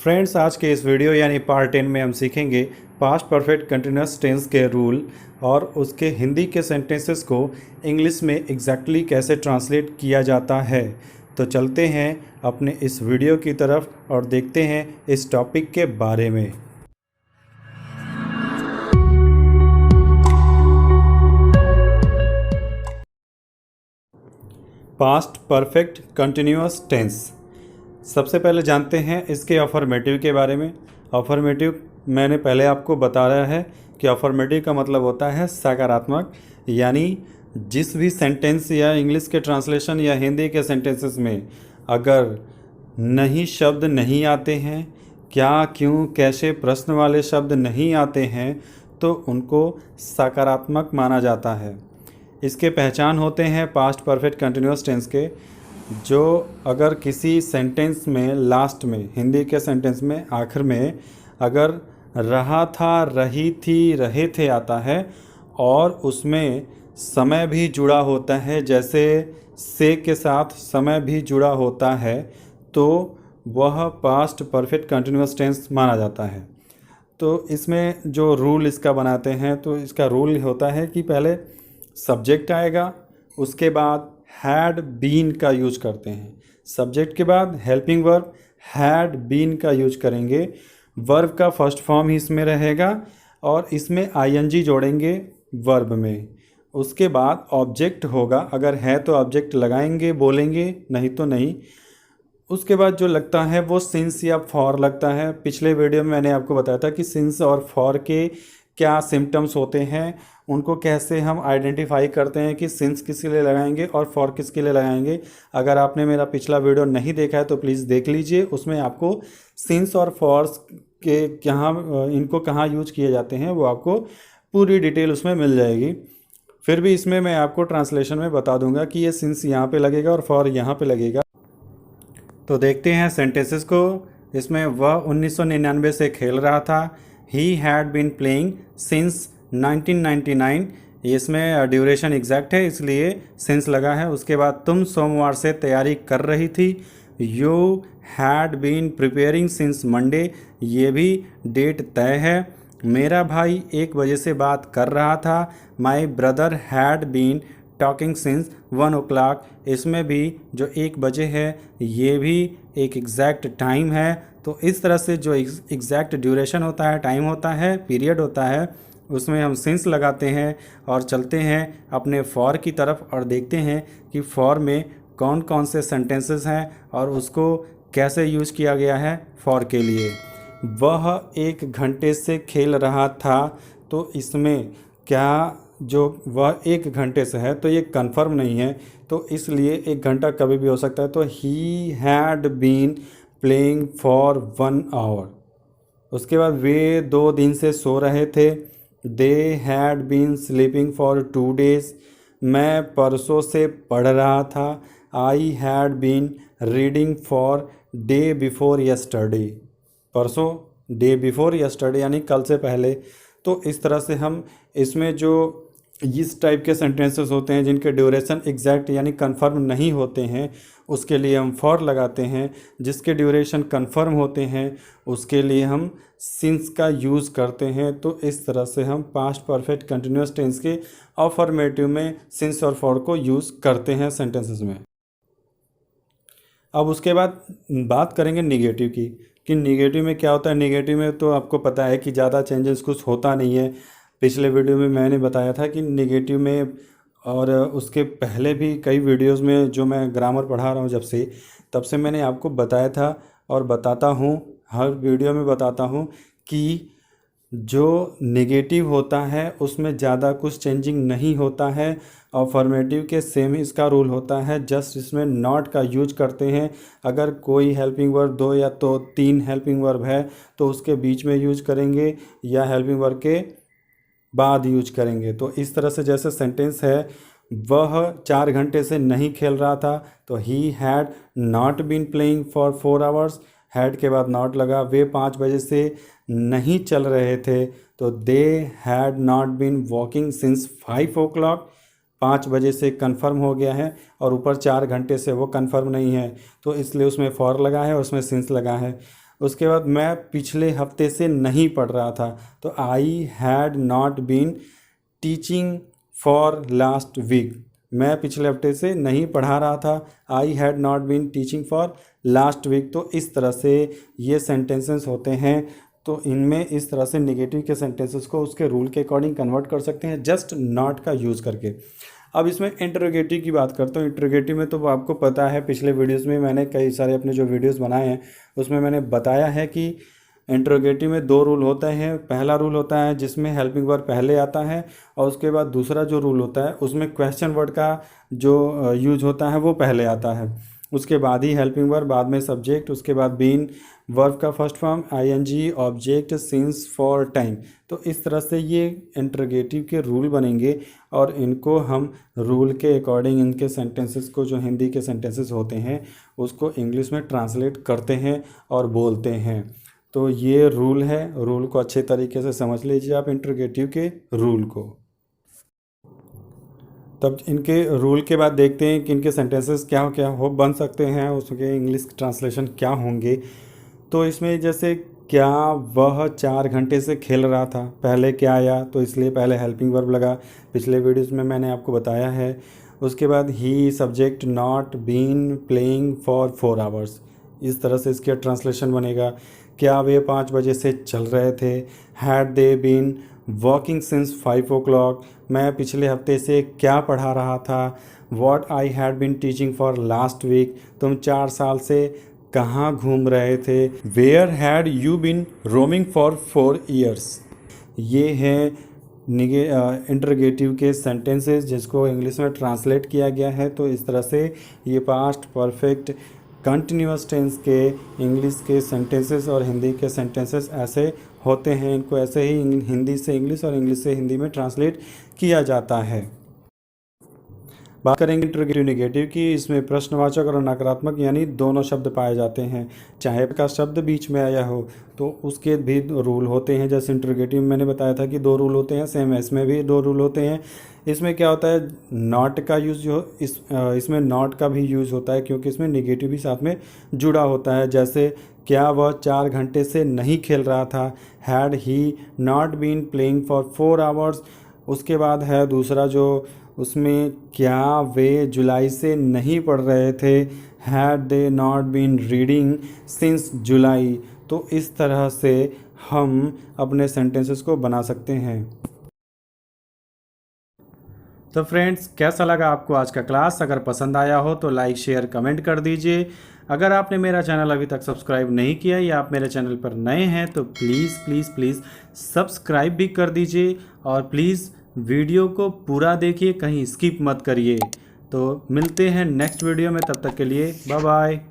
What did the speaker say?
Friends, आज के इस वीडियो यानी पार्ट 10 में हम सीखेंगे पास्ट परफेक्ट कंटिन्यूअस टेंस के रूल और उसके हिंदी के सेंटेंसेस को इंग्लिश में एग्जैक्टली कैसे ट्रांसलेट किया जाता है। तो चलते हैं अपने इस वीडियो की तरफ और देखते हैं इस टॉपिक के बारे में। Past perfect continuous tense. सबसे पहले जानते हैं इसके अफर्मेटिव के बारे में। अफर्मेटिव मैंने पहले आपको बताया है कि अफर्मेटिव का मतलब होता है सकारात्मक, यानी जिस भी सेंटेंस या इंग्लिश के ट्रांसलेशन या हिंदी के सेंटेंसेस में अगर नहीं शब्द नहीं आते हैं, क्या क्यों कैसे प्रश्न वाले शब्द नहीं आते हैं, तो उनको सकारात्मक माना जाता है। इसके पहचान होते हैं पास्ट परफेक्ट कंटिन्यूअस टेंस के, जो अगर किसी सेंटेंस में लास्ट में, हिंदी के सेंटेंस में आखिर में अगर रहा था, रही थी, रहे थे आता है और उसमें समय भी जुड़ा होता है, जैसे से के साथ समय भी जुड़ा होता है, तो वह पास्ट परफेक्ट कंटिन्यूअस टेंस माना जाता है। तो इसमें जो रूल इसका बनाते हैं, तो इसका रूल होता है कि पहले सब्जेक्ट आएगा, उसके बाद हैड बीन का यूज करते हैं। सब्जेक्ट के बाद हेल्पिंग वर्ब हैड बीन का यूज करेंगे। वर्ब का फर्स्ट फॉर्म ही इसमें रहेगा और इसमें आईएनजी जोड़ेंगे वर्ब में। उसके बाद ऑब्जेक्ट होगा, अगर है तो ऑब्जेक्ट लगाएंगे, बोलेंगे, नहीं तो नहीं। उसके बाद जो लगता है वो सिंस या फॉर लगता है। पिछले वीडियो में मैंने आपको बताया था कि सिंस और फॉर के क्या सिम्टम्स होते हैं, उनको कैसे हम आइडेंटिफाई करते हैं कि सिंस किसके लिए लगाएंगे और फॉर किसके लिए लगाएंगे। अगर आपने मेरा पिछला वीडियो नहीं देखा है तो प्लीज़ देख लीजिए, उसमें आपको सिंस और फॉर्स के इनको कहाँ यूज किए जाते हैं वो आपको पूरी डिटेल उसमें मिल जाएगी। फिर भी इसमें मैं आपको ट्रांसलेशन में बता दूंगा कि ये सिंस यहाँ पे लगेगा और फॉर यहाँ पे लगेगा। तो देखते हैं सेंटेंसेस को। इसमें वह 1999 से खेल रहा था। He had been playing since 1999, इसमें ड्यूरेशन एग्जैक्ट है इसलिए सिंस लगा है। उसके बाद तुम सोमवार से तैयारी कर रही थी। You had been preparing since Monday, ये भी डेट तय है। मेरा भाई 1 बजे से बात कर रहा था। My brother had been talking since 1 o'clock, इसमें भी जो 1 बजे है ये भी एक एग्जैक्ट टाइम है। तो इस तरह से जो एग्जैक्ट ड्यूरेशन होता है, टाइम होता है, पीरियड होता है, उसमें हम सिंस लगाते हैं और चलते हैं अपने फॉर की तरफ और देखते हैं कि फॉर में कौन कौन से सेंटेंसेस हैं और उसको कैसे यूज़ किया गया है फॉर के लिए। वह 1 घंटे से खेल रहा था, तो इसमें क्या जो वह 1 घंटे से है तो ये कंफर्म नहीं है, तो इसलिए 1 घंटा कभी भी हो सकता है। तो he had been playing for 1 hour। उसके बाद वे 2 दिन से सो रहे थे। They had been sleeping for 2 days, मैं परसों से पढ़ रहा था। I had been reading for day before yesterday, परसों डे बिफोर यस्टरडे यानी कल से पहले। तो इस तरह से हम इसमें जो इस टाइप के सेंटेंसेस होते हैं जिनके ड्यूरेशन एग्जैक्ट यानी कंफर्म नहीं होते हैं, उसके लिए हम फॉर लगाते हैं। जिसके ड्यूरेशन कंफर्म होते हैं उसके लिए हम सिंस का यूज़ करते हैं। तो इस तरह से हम पास्ट परफेक्ट कंटिन्यूअस टेंस के अफर्मेटिव में सिंस और फॉर को यूज़ करते हैं सेंटेंसेस में। अब उसके बाद बात करेंगे निगेटिव की, कि निगेटिव में क्या होता है। निगेटिव में तो आपको पता है कि ज़्यादा चेंजेस कुछ होता नहीं है। पिछले वीडियो में मैंने बताया था कि निगेटिव में, और उसके पहले भी कई वीडियोस में जो मैं ग्रामर पढ़ा रहा हूँ जब से, तब से मैंने आपको बताया था और बताता हूँ, हर वीडियो में बताता हूँ कि जो नेगेटिव होता है उसमें ज़्यादा कुछ चेंजिंग नहीं होता है। अफर्मेटिव के सेम ही इसका रूल होता है, जस्ट इसमें नॉट का यूज करते हैं। अगर कोई हेल्पिंग वर्ब 2 या तो 3 हेल्पिंग वर्ब है तो उसके बीच में यूज करेंगे या हेल्पिंग वर्ब के बाद यूज करेंगे। तो इस तरह से जैसे सेंटेंस है, वह 4 घंटे से नहीं खेल रहा था, तो he had not been playing for 4 hours, had के बाद नॉट लगा। वे 5 बजे से नहीं चल रहे थे, तो they had not been walking since 5 o'clock, 5 बजे से कंफर्म हो गया है और ऊपर 4 घंटे से वो कंफर्म नहीं है, तो इसलिए उसमें फॉर लगा है और उसमें सिंस लगा है। उसके बाद मैं पिछले हफ्ते से नहीं पढ़ रहा था, तो I had not been teaching for last week. मैं पिछले हफ्ते से नहीं पढ़ा रहा था, I had not been teaching for last week. तो इस तरह से ये सेंटेंसेस होते हैं। तो इनमें इस तरह से नेगेटिव के सेंटेंसेस को उसके रूल के अकॉर्डिंग कन्वर्ट कर सकते हैं, जस्ट नॉट का यूज़ करके। अब इसमें इंटरोगेटिव की बात करता हूँ। इंटरोगेटिव में तो आपको पता है, पिछले वीडियोस में मैंने कई सारे अपने जो वीडियोस बनाए हैं उसमें मैंने बताया है कि इंटरोगेटिव में दो रूल होते हैं। पहला रूल होता है जिसमें हेल्पिंग वर्ब पहले आता है, और उसके बाद दूसरा जो रूल होता है उसमें क्वेश्चन वर्ड का जो यूज होता है वो पहले आता है। उसके बाद ही हेल्पिंग वर्ब, बाद में सब्जेक्ट, उसके बाद बीन, वर्ब का first form ING, object, since, for, time. तो इस तरह से ये इंटरोगेटिव के रूल बनेंगे, और इनको हम रूल के अकॉर्डिंग इनके सेंटेंसेस को, जो हिंदी के सेंटेंसेस होते हैं, उसको इंग्लिश में ट्रांसलेट करते हैं और बोलते हैं। तो ये रूल है, रूल को अच्छे तरीके से समझ लीजिए आप, इंटरोगेटिव के रूल को। तब इनके रूल के बाद देखते हैं कि इनके सेंटेंसेस क्या क्या हो बन सकते हैं, उसके इंग्लिश ट्रांसलेशन क्या होंगे। तो इसमें जैसे क्या वह 4 घंटे से खेल रहा था, पहले क्या आया, तो इसलिए पहले हेल्पिंग वर्ब लगा, पिछले वीडियोस में मैंने आपको बताया है। उसके बाद ही, subject, not been playing for 4 hours. इस तरह से इसका ट्रांसलेशन बनेगा। क्या वे 5 बजे से चल रहे थे, had they been working since 5 o'clock। मैं पिछले हफ्ते से क्या पढ़ा रहा था, what I had been teaching for last week. तुम 4 साल से कहाँ घूम रहे थे, where had you been roaming for 4 years। ये है इंटरोगेटिव के सेंटेंसेस जिसको इंग्लिश में ट्रांसलेट किया गया है। तो इस तरह से ये पास्ट परफेक्ट कंटिन्यूअस टेंस के इंग्लिश के सेंटेंसेस और हिंदी के सेंटेंसेस ऐसे होते हैं। इनको ऐसे ही हिंदी से इंग्लिश और इंग्लिश से हिंदी में ट्रांसलेट किया जाता है। बात करेंगे इंटरोगेटिव नेगेटिव की। इसमें प्रश्नवाचक और नकारात्मक यानी दोनों शब्द पाए जाते हैं। चाहे का शब्द बीच में आया हो तो उसके भी रूल होते हैं। जैसे इंटरोगेटिव में मैंने बताया था कि 2 रूल होते हैं, सेम इसमें भी 2 रूल होते हैं। इसमें क्या होता है, नॉट का यूज़ इसमें नॉट का भी यूज़ होता है, क्योंकि इसमें नेगेटिव भी साथ में जुड़ा होता है। जैसे क्या वह 4 घंटे से नहीं खेल रहा था, had he not been playing for 4 hours. उसके बाद है दूसरा जो, उसमें क्या वे जुलाई से नहीं पढ़ रहे थे, had they not been reading since July. तो इस तरह से हम अपने सेंटेंसेस को बना सकते हैं। तो फ्रेंड्स, कैसा लगा आपको आज का क्लास? अगर पसंद आया हो तो लाइक, शेयर, कमेंट कर दीजिए। अगर आपने मेरा चैनल अभी तक सब्सक्राइब नहीं किया या आप मेरे चैनल पर नए हैं तो प्लीज़ प्लीज़ प्लीज़ सब्सक्राइब भी कर दीजिए, और प्लीज़ वीडियो को पूरा देखिए, कहीं स्किप मत करिए। तो मिलते हैं नेक्स्ट वीडियो में, तब तक के लिए बाय बाय।